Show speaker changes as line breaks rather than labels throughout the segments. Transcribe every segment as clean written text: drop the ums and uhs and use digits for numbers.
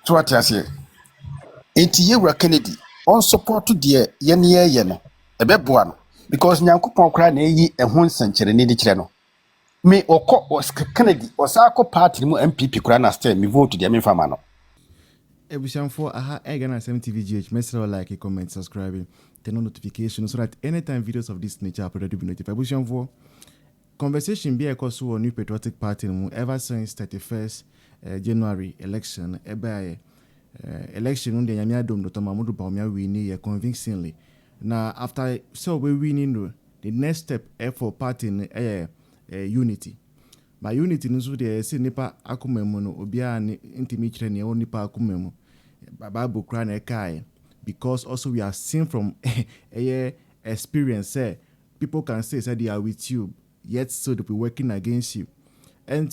So what I say? Enti Yewura Kennedy on support to the ye no. Ebeboa no because Nyankopɔn kra na eyi ehun senkyere ne de kire no. Me okɔ Kennedy osako party mu MPP kra na stay me vote dia me fama no.
Ebushanfo aha Ghana Asem TVGH mesra like, comment, subscribe, turn on notification so that anytime videos of this nature are uploaded, be notified. Ebushanfo conversation be across one New Patriotic Party ever since 31st January election election on the Yamia Dom Dr. Mahmoud Bawumia winning convincingly. Now after so we winning the next step for party unity. By unity nso de say nipa akomemu no obia ne intimi kire ne nipa akomemu. Bible kra na kai because also we are seeing from experience people can say they are with you yet so they be working against you. And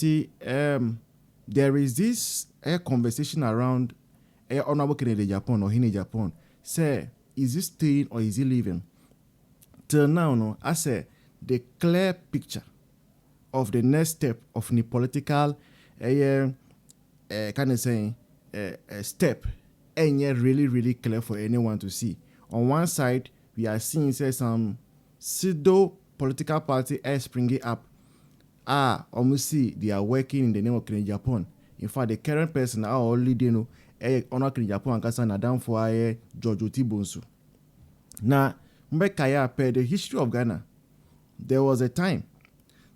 there is this conversation around honorable Kennedy Japan or Hine Japan. Say, is he staying or is he leaving? Till now, no, I say the clear picture of the next step of the political step ain't yet really clear for anyone to see. On one side, we are seeing some pseudo political party springing up. Almost see they are working in the name of Kennedy Japan. In fact, the current person are only know honor Kennedy Japan and kasa na down for George Otibonsu. Now, mbekaya per the history of Ghana, there was a time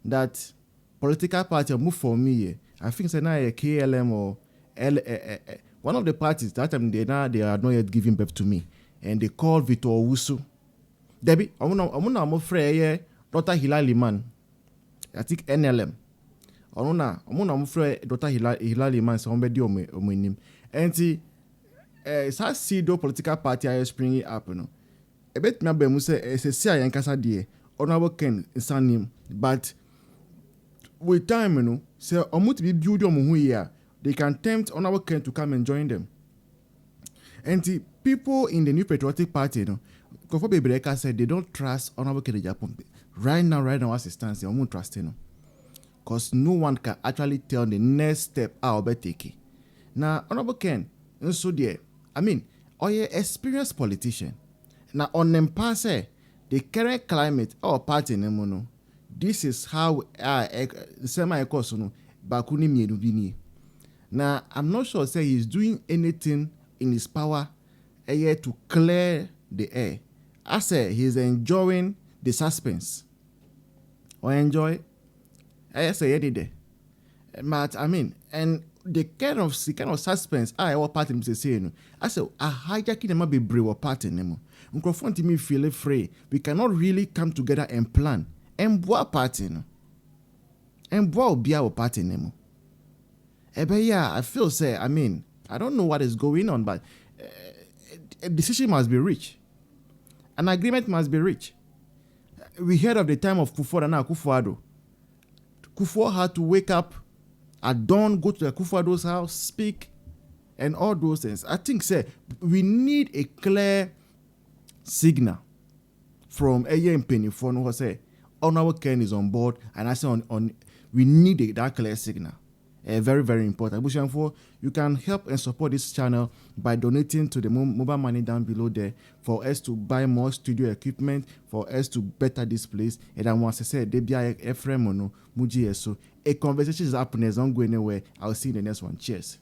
that political party moved for me. I think it's now a KLM or one of the parties that time they are not yet giving birth to me, and they called Victor Owusu. Debbie, I'm afraid Dr. Hilali man. I think NLM. I'm afraid Dr. Hilali man somebody omenim. And see, sa sido political party are springing up, no. A bit me be say SSC yankasa die honorable Ken sanim, but with time, you know, say omuti be build your hu here, they can tempt honorable Ken to come and join them. And the people in the New Patriotic Party, you know, Kofo Bebreka said they don't trust honorable Ken Japan. Right now, as it stands, they don't trust him. Because no one can actually tell the next step I'll be taking. Now, honorable Ken, so there, I mean, you experienced politician. Now, on them pass, the current climate or party no. This is how semi-course no bakuni miedubini. Now, I'm not sure say he's doing anything in his power to clear the air. I say he's enjoying the suspense. Or enjoy? I say he did. But I mean, and the kind of suspense our party is saying. I say a hijacking them be brave party nemo. Microphone to me feel free. We cannot really come together and plan. And what party no? And what will be our party nemo? But yeah, I feel say, I mean, I don't know what is going on, but a decision must be reached. An agreement must be reached. We heard of the time of Kufuor and Akufo-Addo. Kufuor had to wake up at dawn, go to the Akufo-Addo's house, speak, and all those things. I think, say, we need a clear signal from A.M. Pennyford who say, Honorable Ken is on board, and I say on we need that clear signal. Very, very important. Bushanfo, you can help and support this channel by donating to the mobile money down below there for us to buy more studio equipment, for us to better this place. And then once I said, Debia Ephraim Mono, Muji so a conversation is happening, it's not going anywhere. I'll see you in the next one. Cheers.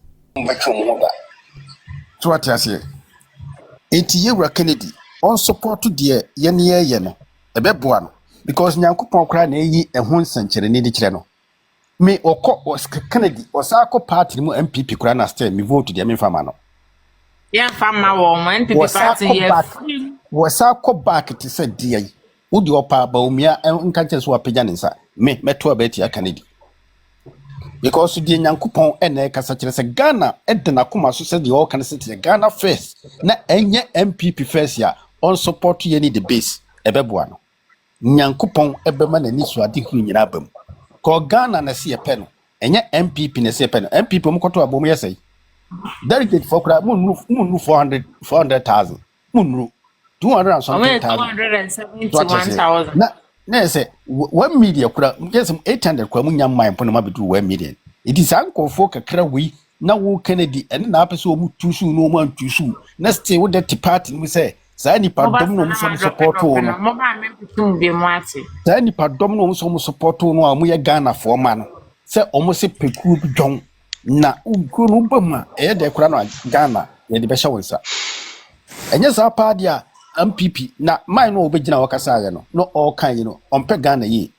So what I say? Enti Yewura Kennedy on support to the ye no. Ebeboa no because Nyankopɔn kra na eyi ehun senkyere ne de kire no. Me Kennedy osako party mu MPP kura na stay me vote dia me fama no.
Yeah, fama wo MPP party ye.
Wasako back to say dia yi. Wodi opa Bawumia nka nche so apagya ne nsa. Me meto abeti ya Kennedy. Because the Nyankopɔn ene kasa kire se Ghana edena koma so say the all can say Ghana first. Na enye MPP first ya on support ye ni the base. Ebeboa no. Nyankopɔn ebema na ni so ade hu nyina bam. Ko Ghana na se yepe no. Enye MPP na se yepe no. MPP mo koto abom yesai. Delegate for kra munru 400,000. Munru
271,000.
Na say 1 million kra just 800 kwa munya mine pono mabedu 1 million. It is uncle for kakra we na wo Kennedy ene na apese omu tusu no mu antusu na stay with the party no say saa nipa dom no so support wo no
mo ba me pitum be mo ate
saa nipa dom no so support wo no a mo ye Ghana fo ma no se omo se peku bi dwon na ugu no bama e de kura no Ghana ye de be hye wonsa enye saa party a MPP na mine no obegina wakasa ye no no all kan yi no ompe Ghana yi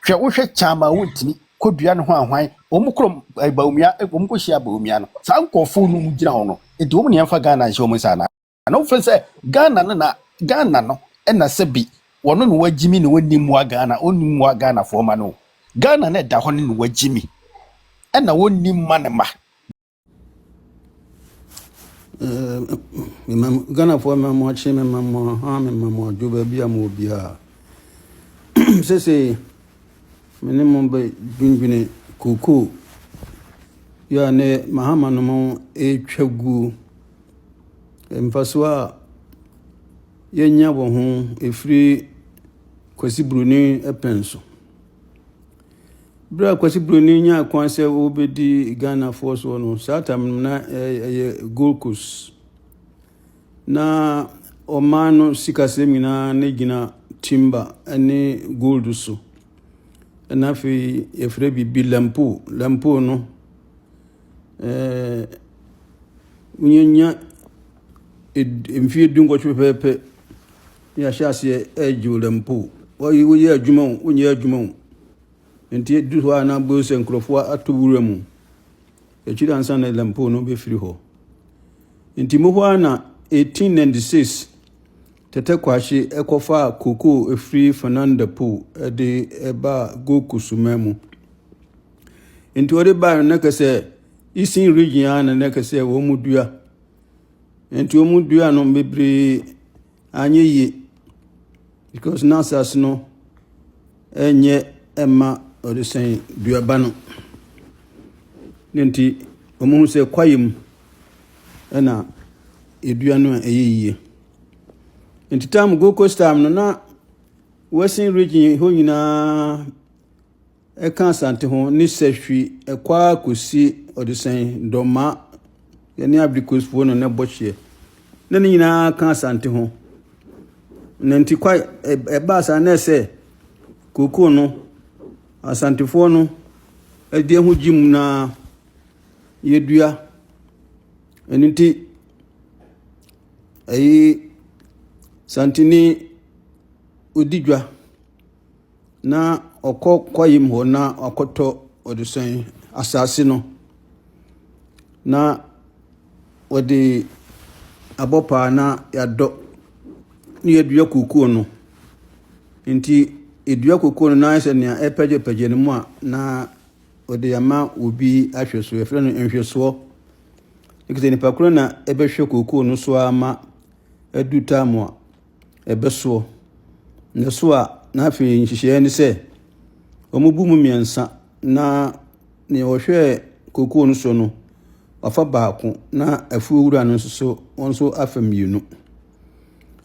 hwe wo hwe chama wontini kodua no ho ahwan omukrom baumia omkohia baumia no saa nkofo no mugina ho no edi omu ne yemfa Ghana hye omu sana na wo fese Ghana no na sebi wono no wagimi ne woni mu Ghana oni mu Ghana fo ma no Ghana na da ho ne wagimi na woni ma ne ma
Ghana fo ma mo chi me ma mo ha me ma mo jo ba bia mo bia sese minimum be dwindwini koko ya ne mahama no mo etwagu mfaswa yenya wo ho efiri Kwesi Bruni epenso bra Kwesi Bruni nya kwanse obedi Ghana force no satam na Gold Coast na omano sikasemina ne gina timber ene gold so na fi efre bi lampo no unyenya emfie dungo chwepepe ya shase eju lampo wo ye adwuma unye adwuma enti du ho na bo se nkrofo atowura mu echiri ansa na lampo no be firi ho enti mo ho na 1896 tete kwashi ekofa koko efri Fernando Po de eba goku sumemu enti ore ba na kase Eastern region na kase wo mudua enti wo mudua no bebre anyeyi because nasas no enye ema ore sen duaba no enti omu se kwayem na edua no eyiye enti tam Gold Coast time no na Western region ho nyina e kan sante ho ni sehwi ekwa kosi odesen doma ye ni abricos fo no ne bochie na ni nyina kan sante ho nenti kwa e ba sa na se koko no asante fo no e de ho jim na yedua eniti ayi santini odidwa na okokoyim ho na okoto odusen asase no na odi abopa na yado ni edua kuku no nti edua kuku no na ese ne epeje ne mu a na odi ama obi ahweso efre no enhweso ikite ni pakro na ebehwe kuku no so ama eduta mo ebeso ne so a na afi nhihye ni se omubu mu miensa na ne ohwe kuku no so no afa baako na afu wura no so onso afa mienu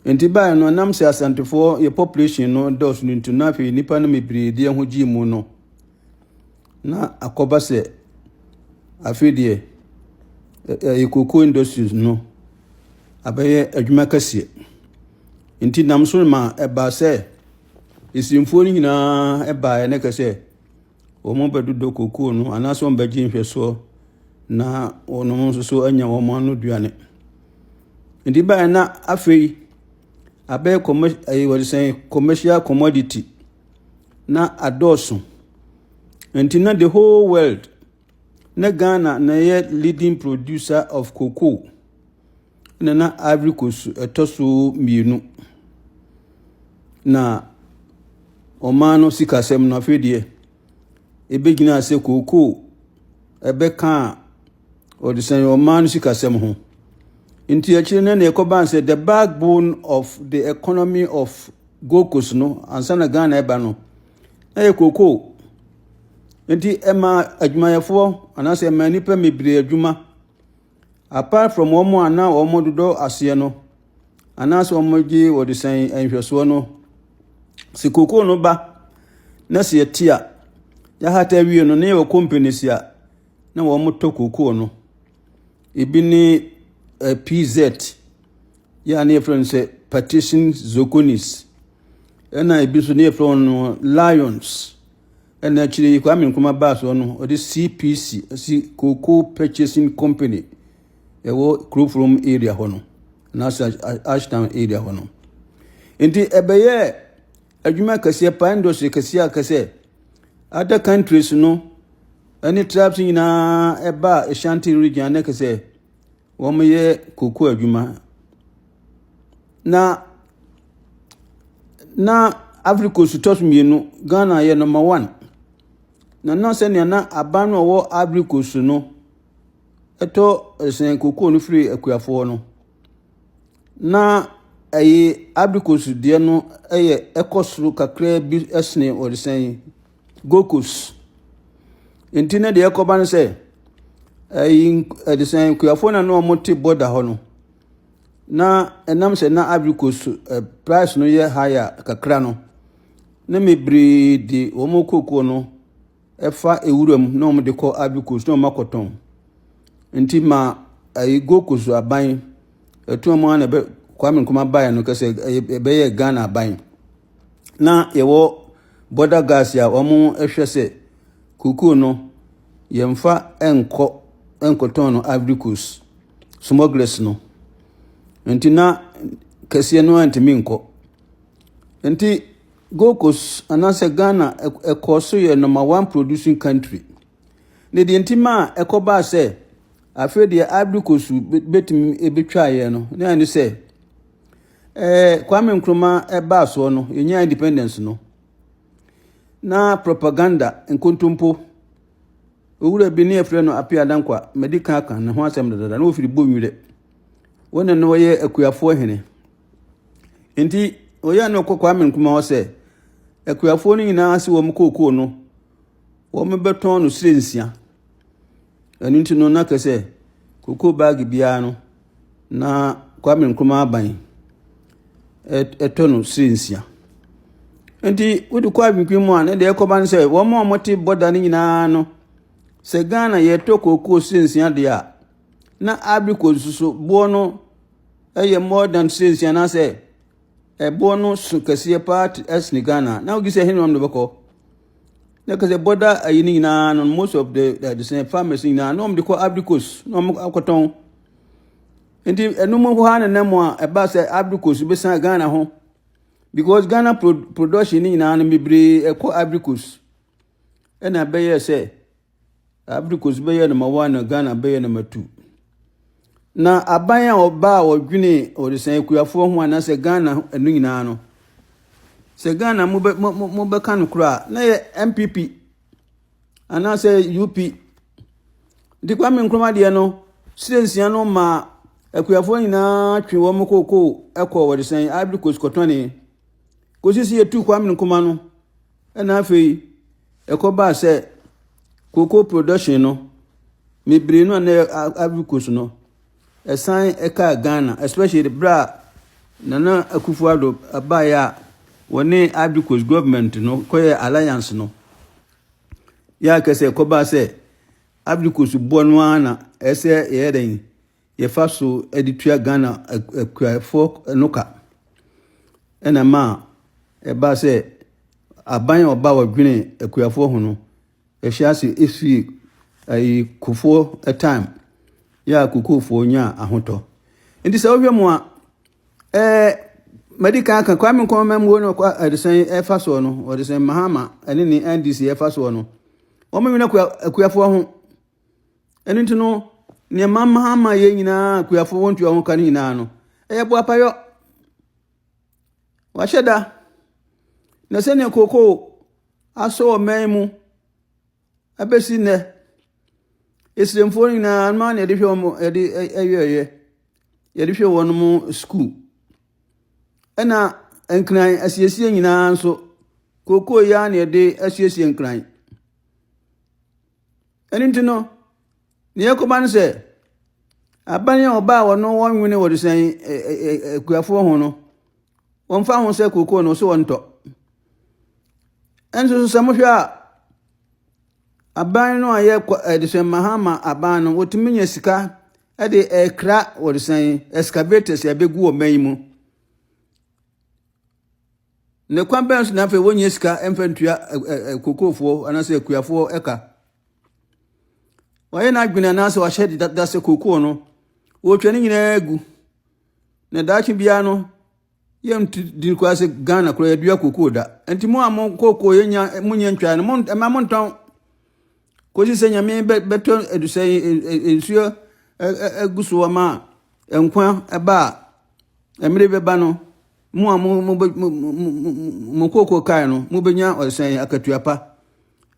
enti ba no nam se asantefo ye population no dos no ntu na afi nipa no mebiri de ho gi mu no na akoba se afi de kuku industries no abaye adwuma kase enti nam so ma eba se isimfo ni nyina eba ne kase o mo bedudo kuku no anaso mbaji nhweso na ono nso so anya wo mo no duane enti ba na afei abaye commercial commodity na adoso enti na the whole world na Ghana na ye leading producer of cocoa na Ivory Coast etoso mienu na omano sikasem no afedie ebegina ase cocoa ebeka odisen omano sikasem ho nti akire na ekoban say the backbone of the economy of Gold Coast no ansana Ghana eba no na cocoa nti ema adwumayefo anase ema nipa mebire adwuma apart from omo ana omo dodo ase no anase omo gi wodisen enhweso no sikoko no ba na se tia ya hata wie no ne wo companies ya na wo mo to kokoo no ebi ne PZ ya ne yɛfrɛ no sɛ Partition Zoconis ɛna ebi so ne yɛfrɛ no Lions ɛna akyire Kwame Nkrumah baa so no ɔde CPC Cocoa Purchasing Company ɛwɔ Kurofrom area hɔ no na Ashtown area hɔ no nti ɛbɛyɛ adwuma kɛseɛ pa industry kɛseɛ akɛseɛ other countries no any tribes nyinaa ɛba Ashanti region na kɛseɛ wɔn yɛ cocoa adwuma na Africa sutos mienu Ghana yɛ number 1 na sɛ na aban no wɔ Africa su no ɛtɔ ɛsɛn cocoa no free akuafo no na ɛyɛ Africa su deɛ no ɛyɛ ɛkɔsoro kakra bi ɛsene ɔresɛn Gokos nti na deɛ ɛkɔba no sɛ ɛyɛ ɛdesɛn akuafo na no ɔmo te border hɔ no na enam sɛ na Africa su price no yɛ higher kakra no na mebree di wɔn cocoa no ɛfa ewuram na wɔn de kɔ Africa su na wɔn akɔtɔn nti ma ɛyɛ Gokos aban ɛtu ɔmo ana bɛ Kwame Nkrumah bae no kɛsɛ ɛbɛyɛ Ghana aban na yɛwɔ border gas ya wɔn ɛhwɛ sɛ cocoa no yɛmfa ɛnkɔtɔn no Africa smugglers no nti na kɛseɛ no antimi nkɔ nti Gokos anase Ghana ɛkɔ so yɛ number 1 producing country ne de nti ma ɛkɔba sɛ afɛ de Africa su betimi ebetwa yɛ no na ani sɛ Kwame Nkrumah ɛba so no yenya independence no na propaganda nkontompo owura bi ne afrɛ no Apia Dankwa medical kan ne ho asɛm dada na ofiri bonwire wona no yɛ akuafo hene nti oya no Kwame Nkrumah sɛ akuafo no nyinaa ase wɔ mkoko no wɔ mebɛtɔn no sirensia ɛno nti no na kɛsɛ koko bag bia no na Kwame Nkrumah aban ɛtɔ no sirensia nti wodi kɔ abinkwim a na de ɛkɔba no sɛ wɔn a wɔte border no nyinaa no sɛ Ghana yɛtɔ koko sirensia de a na Africa so bo no ɛyɛ more than sirensia na sɛ bo no so kɛseɛ part ɛsne Ghana na ogi sɛ hene wɔn de bɛkɔ na kɛsɛ border ayi no nyinaa no most of the same farmers nyinaa na wɔn de kɔ Africa na wɔn akɔtɔn nti enum ho ha na mo a ɛba sɛ Africa so besan Ghana ho because Ghana production ni nyinaa no mebre ɛkɔ Africa ɛna bɛyɛ sɛ Africa so bɛyɛ number 1 na Ghana bɛyɛ number 2 na aban a ɔba a ɔdwene ɔdesan akuafo ho ana sɛ Ghana enu nyinaa no sɛ Ghana mo bɛka no kura na yɛ MPP ana sɛ UP di Kwame Nkrumah de no sirensia no ma akuafo nyinaa twe wɔn koko ɛkɔ wɔdesan Africa skotɔne kosisi yetu Kwame Nkrumah no ɛna afei ɛkɔba sɛ cocoa production no mebre no na Africa no ɛsan ɛka Ghana especially the bra Nana Akufo-Addo abaya wɔne Africa government no kɔyɛ alliance no ya kɛsɛ ɛkɔba sɛ Africa bo no ana ɛsɛ yɛden yɛfa so editua Ghana akuafo noka ɛna ma ɛba sɛ aban ɔba wɔdwene akuafo ho no ɛhya se efi ai kufo a time ya kukufo nya ahotɔ nti sɛ wohwɛ mu a medical kan Kwame Nkrumah mu no ɛdesan ɛfa so no ɔdesan Mahama ɛne ne NDC ɛfa so no wɔn mena akuafo ho ɛno nti no ne Mahama yɛ nyinaa akuafo wontu ho kan nyinaa no ɛyɛ boapayɔ wahyɛda na sɛ ne koko aso ɔman mu abesi nɛ Islamfo nyinaa ma na yɛde hwɛ wɔn yɛde hwɛ wɔn mu school ɛna nkran asiesie nyinaa nso koko ya na yɛde asiesie nkran ɛno nti no ne yɛkɔba no sɛ aban a ɔba wɔn wɔnwene wɔde sɛn akuafo ho no wɔn fa ho sɛ koko no so wɔntɔ ɛnso sɛ mo hwɛ a aban no ayɛ de sɛ Mahama aban no wotumi nya sika ɛde ɛkra wɔde sɛn excavators ya begu o man mu ne kwan bɛn so na afei wonye sika emfantua kokofo anase akuafo ɛka wɔyɛ na adwene na sɛ wɔhyɛ da sɛ koko no wɔtwa ne nyinaa gu na daakye bia no yɛm di kwa sɛ Ghana kora yɛdua koko da enti mo amon koko yɛnya munye ntwa no ma mo ntɔn kosi sɛ nyame beto edusɛ ensuo eguso ma enkwa eba emre beba no mo koko kai no mo benya ɔsɛn akatuapa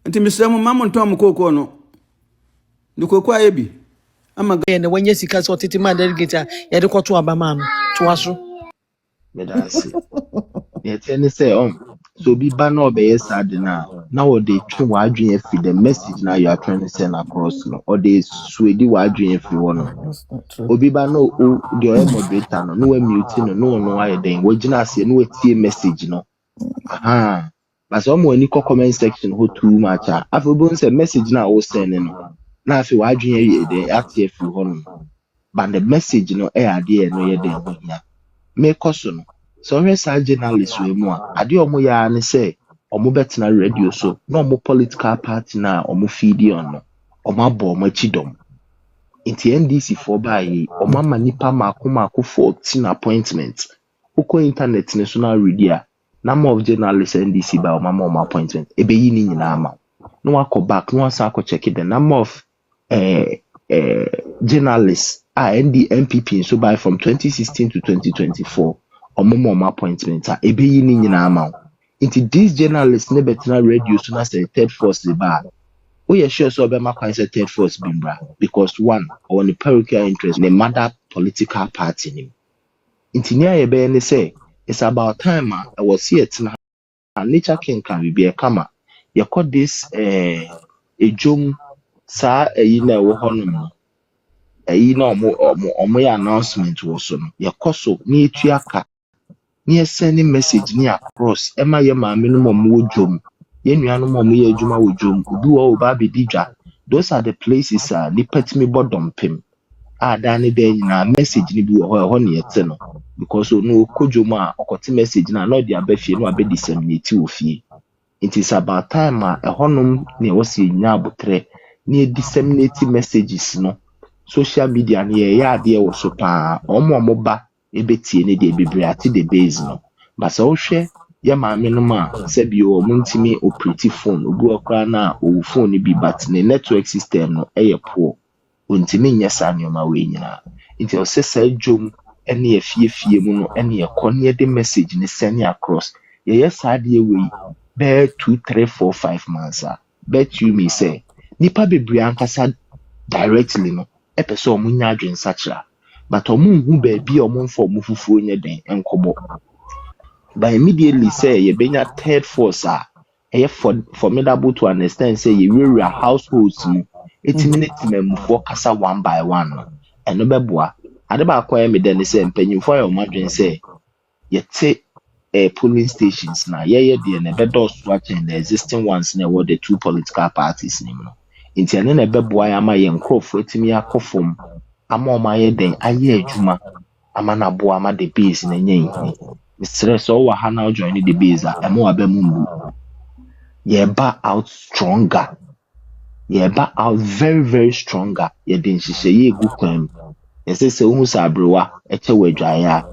enti misɛ mo ma mo ntɔn mo koko no ni koko ayebi ama
ne wanya sika sɛ ɔtete ma delegate a yɛde kɔto abama no to aso
medase yɛtɛ ne sɛ so bi ba na ɔbɛyɛ sad na wɔde twe w'adwene fi the message na you are trying to send across no ɔde suedi w'adwene fi wɔ no obi ba na de ɔyɛ moderator no wa mute no no ayɛ den wɔgyina ase no watie message no aha but ɔmo ani kɔ comment section ho too much a afɔ bo nsɛ message na wo send no na afɔ w'adwene yɛ den atie fi hɔ no but the message no ade no yɛ den ho nya me kɔso no so we say journalists we mu a ade omo ya ne say omo betena radio so na omo political party na omo feed on no omo abo omo chidom inti NDC for by omo ama nipa mako 14 appointment uko internet ne so na radio number of journalists NDC by omo appointment ebe yi ni nyina ama no akọ back no asa akọ check the number of journalists NPP so by from 2016 to 2024 omo appointment a ebe yi ni nyina ama into these journalists ne betina radio so na say third force the bar we are sure so be ma kwan say third force bimbra because one on the parochial interest ne mother political party ni into near ye be ne say it's about time I was here tina nature king can be a kama you call this ejom sa eyi na wo honum eyi na omo ya announcement wo so no ye koso ni etuaka ni sending message ni across ema ye maame no mo wodwom ye nuanu mo ye adwuma wodwom obi wo ba be didwa those are the places ni patimi bodom pem da ne de nyina message ni bi ho ne yete no because no kodwom a okote message na no de abafie no abe disseminate ofie it is about time honum ne wosi nya abotre ni disseminate messages no social media ni ye ade wo so pa omo ba ebetie ne de bebre ate the base no but so hwe ye maame no ma se bi o muntimi operate phone ogu okra na o phone bi but ne network system no poor untimi nyesa ne ma we nyina nti o se sa dwom ene afie mu no ene ye konne de message ne send across ye yesa de we be 2 3 4 5 months bet you me say nipa bebre ankasa directly no epese o munya adwen sachra but omu hu ba bi omu mfo mu fufuo nye den enkobo by immediately say ye benya third force formidable to understand say ye rural households mu etiminate memfo kasa one by one eno beboa ade ba kwa me den say mpanyimfo ya omadwen say ye te polling stations na ye de na bedo so achen the existing ones na were the two political parties nim no nti ene na beboa ya ma ye nkrofo etimi akofom ama omaye den aye adwuma ama na bo ama the base na nyen stress o wa ha na join the base emo abamumbu ye ba out stronger ye ba out very very stronger ye den hihye ye gu kwan ye se hu sabrewa eche wadwaya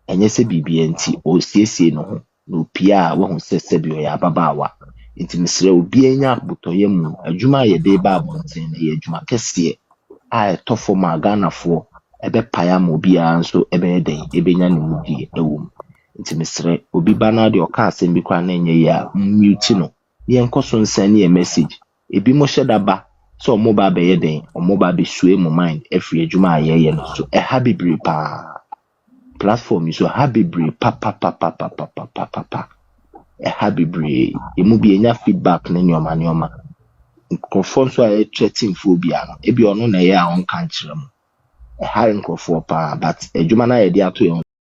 enye se bibia nti o siesie no ho no pia wo hu se bi o ya babawa nti misre obi enya botoye mu adwuma ye de ba abonten na ye adwuma kese tofo ma Ghana fo ebe paya mo bia nso ebe den ebe nya ne mudi ewum nti misre obi bana de oka asem bi kwa na enye ya mute no ye nkoso nsan ne message ebi mo hyedaba so mo ba be ye den mo ba be sue mo mind every adwuma ye no so habibre pa platform so habibre pa habibre emu bi enya feedback na nyoma microphone so a threatening phobia no ebi ono na ye a on kan kire mu ha microphone pa but adwuma na ye de ato